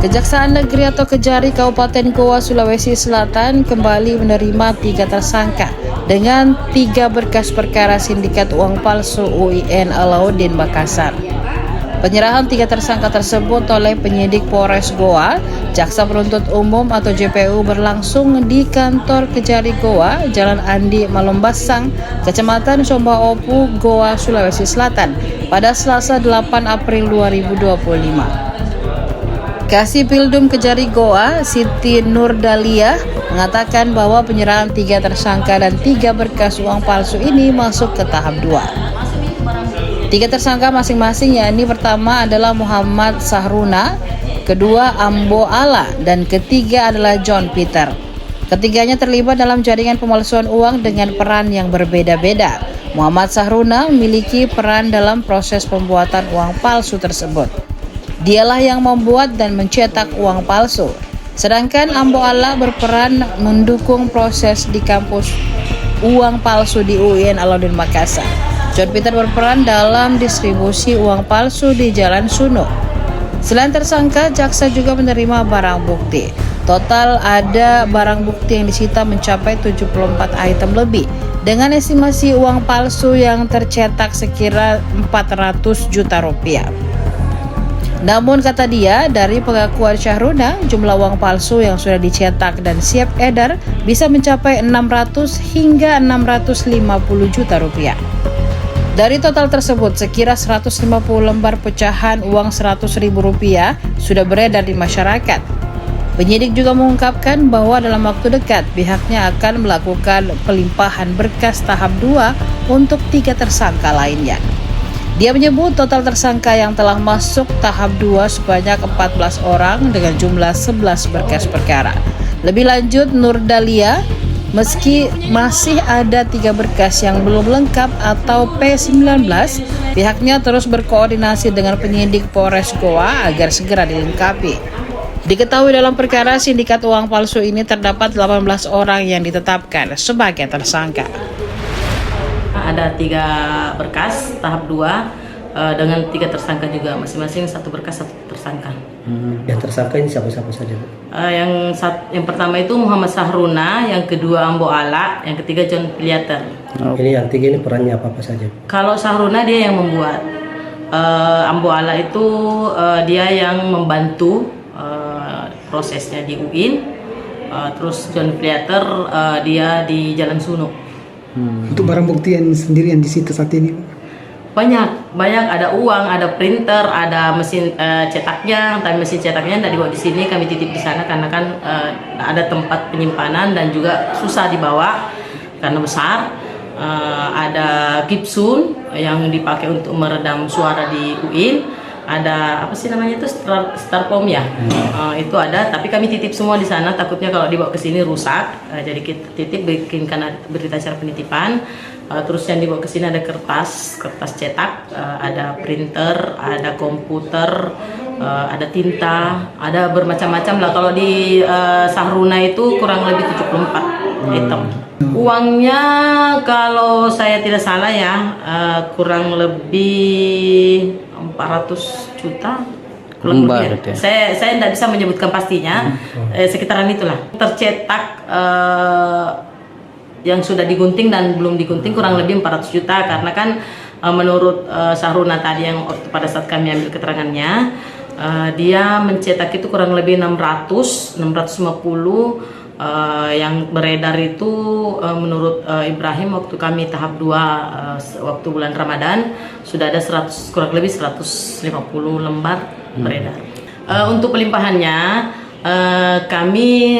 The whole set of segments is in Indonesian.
Kejaksaan Negeri atau Kejari Kabupaten Goa, Sulawesi Selatan kembali menerima 3 tersangka dengan 3 berkas perkara sindikat uang palsu UIN Alauddin Makassar. Penyerahan 3 tersangka tersebut oleh penyidik Polres Goa, Jaksa Penuntut Umum atau JPU berlangsung di kantor Kejari Goa, Jalan Andi Malombasang, Kecamatan Somba Opu, Goa, Sulawesi Selatan pada Selasa 8 April 2025. Kasih Pildum Kejari Goa, Siti Nurdalia, mengatakan bahwa penyerahan 3 tersangka dan 3 berkas uang palsu ini masuk ke tahap 2. 3 tersangka masing-masing, yakni pertama adalah Muhammad Sahruna, kedua Ambo Ala, dan ketiga adalah John Peter. Ketiganya terlibat dalam jaringan pemalsuan uang dengan peran yang berbeda-beda. Muhammad Sahruna memiliki peran dalam proses pembuatan uang palsu tersebut. Dialah yang membuat dan mencetak uang palsu. Sedangkan Ambo Ala berperan mendukung proses di kampus uang palsu di UIN Alauddin Makassar. John Peter berperan dalam distribusi uang palsu di Jalan Suno. Selain tersangka, jaksa juga menerima barang bukti. Total ada barang bukti yang disita mencapai 74 item lebih dengan estimasi uang palsu yang tercetak sekira 400 juta rupiah. Namun kata dia, dari pengakuan Syahruna, jumlah uang palsu yang sudah dicetak dan siap edar bisa mencapai 600 hingga 650 juta rupiah. Dari total tersebut, sekira 150 lembar pecahan uang 100 ribu rupiah sudah beredar di masyarakat. Penyidik juga mengungkapkan bahwa dalam waktu dekat pihaknya akan melakukan pelimpahan berkas tahap 2 untuk 3 tersangka lainnya. Dia menyebut total tersangka yang telah masuk tahap 2 sebanyak 14 orang dengan jumlah 11 berkas perkara. Lebih lanjut, Nurdalia, meski masih ada 3 berkas yang belum lengkap atau P19, pihaknya terus berkoordinasi dengan penyidik Polres Goa agar segera dilengkapi. Diketahui dalam perkara sindikat uang palsu ini terdapat 18 orang yang ditetapkan sebagai tersangka. Ada 3 berkas tahap 2 dengan 3 tersangka juga, masing-masing 1 berkas 1 tersangka. Yang tersangka ini siapa-siapa saja? Yang pertama itu Muhammad Sahruna, yang kedua Ambo Ala, yang ketiga John Peter. Ini yang 3 ini perannya apa saja? Kalau Sahruna dia yang membuat, Ambo Ala itu dia yang membantu prosesnya di UIN, terus John Peter dia di Jalan Suno. Untuk barang bukti yang sendiri yang disita saat ini? Banyak ada uang, ada printer, ada mesin cetaknya. Tapi mesin cetaknya tidak dibawa di sini, kami titip di sana karena kan ada tempat penyimpanan dan juga susah dibawa karena besar. Ada Gibson yang dipakai untuk meredam suara di UIN. Ada apa sih namanya itu, Starpom ya, itu ada, tapi kami titip semua di sana, takutnya kalau dibawa ke sini rusak, jadi kita titip, bikinkan berita acara penitipan. Terus yang dibawa ke sini ada kertas cetak, ada printer, ada komputer, ada tinta, ada bermacam-macam lah. Kalau di Sahruna itu kurang lebih 74 item. Uangnya kalau saya tidak salah ya, kurang lebih 400 juta lembar. Saya tidak bisa menyebutkan pastinya, sekitaran itulah. Tercetak yang sudah digunting dan belum digunting kurang lebih 400 juta karena kan menurut Sahruna tadi yang pada saat kami ambil keterangannya, dia mencetak itu kurang lebih 650. Yang beredar itu menurut Ibrahim waktu kami tahap 2 waktu bulan Ramadan sudah ada kurang lebih 150 lembar beredar. Untuk pelimpahannya kami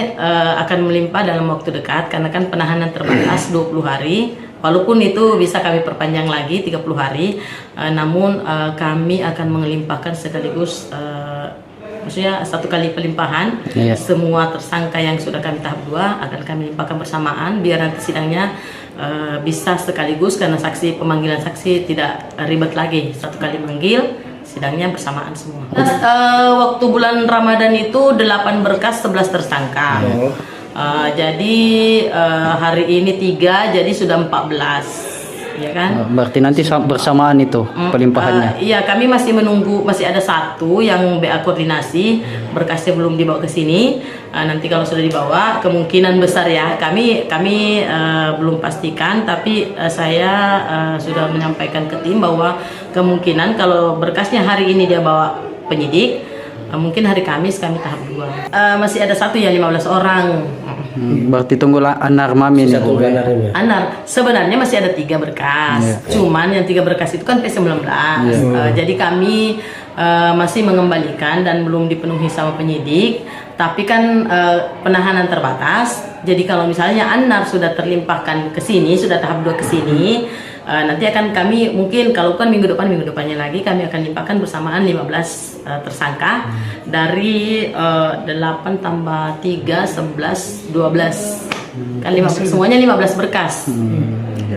akan melimpah dalam waktu dekat karena kan penahanan terbatas 20 hari. Walaupun itu bisa kami perpanjang lagi 30 hari, namun kami akan melimpahkan sekaligus, maksudnya 1 kali pelimpahan. Semua tersangka yang sudah kami tahap 2 akan kami limpahkan bersamaan biar nanti sidangnya bisa sekaligus karena pemanggilan saksi tidak ribet lagi, 1 kali manggil, sidangnya bersamaan semua. Waktu bulan Ramadan itu 8 berkas 11 tersangka. Jadi hari ini 3, jadi sudah 14. ya kan? Berarti nanti bersamaan itu pelimpahannya. Iya, kami masih menunggu, masih ada satu yang BA koordinasi, berkasnya belum dibawa ke sini. Nanti kalau sudah dibawa, kemungkinan besar ya, kami belum pastikan, tapi saya sudah menyampaikan ke tim bahwa kemungkinan kalau berkasnya hari ini dia bawa penyidik, mungkin hari Kamis kami tahap 2. Masih ada satu ya, 15 orang. Berarti tunggulah anar mami nih. Satu benar ini. Anar, sebenarnya masih ada 3 berkas. Cuman yang 3 berkas itu kan P19. Jadi kami masih mengembalikan dan belum dipenuhi sama penyidik. Tapi kan penahanan terbatas. Jadi kalau misalnya Anar sudah terlimpahkan ke sini, sudah tahap 2 ke sini, nanti akan kami mungkin kalau kan minggu depannya lagi kami akan limpahkan bersamaan 15 tersangka dari 8 tambah 3 11 12 kan 15, semuanya 15 berkas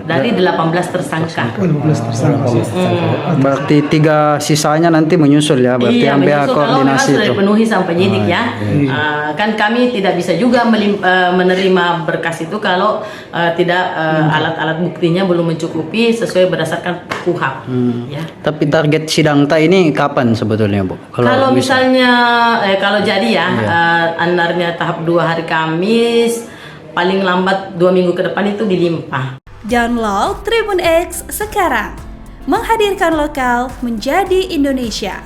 dari 18 tersangka. 15 tersangka. Berarti 3 sisanya nanti menyusul ya. Berarti Iya, yang BA menyusul kalau memang koordinasi sudah itu. dipenuhi sama penyidik ya. Kan kami tidak bisa juga menerima berkas itu kalau tidak alat-alat buktinya belum mencukupi sesuai berdasarkan KUHP. Ya. Tapi target sidang ini kapan sebetulnya, Bu? Kalau misalnya kalau jadi ya Anarnya tahap 2 hari Kamis, paling lambat 2 minggu ke depan itu dilimpah. Download Tribun X sekarang, menghadirkan lokal menjadi Indonesia.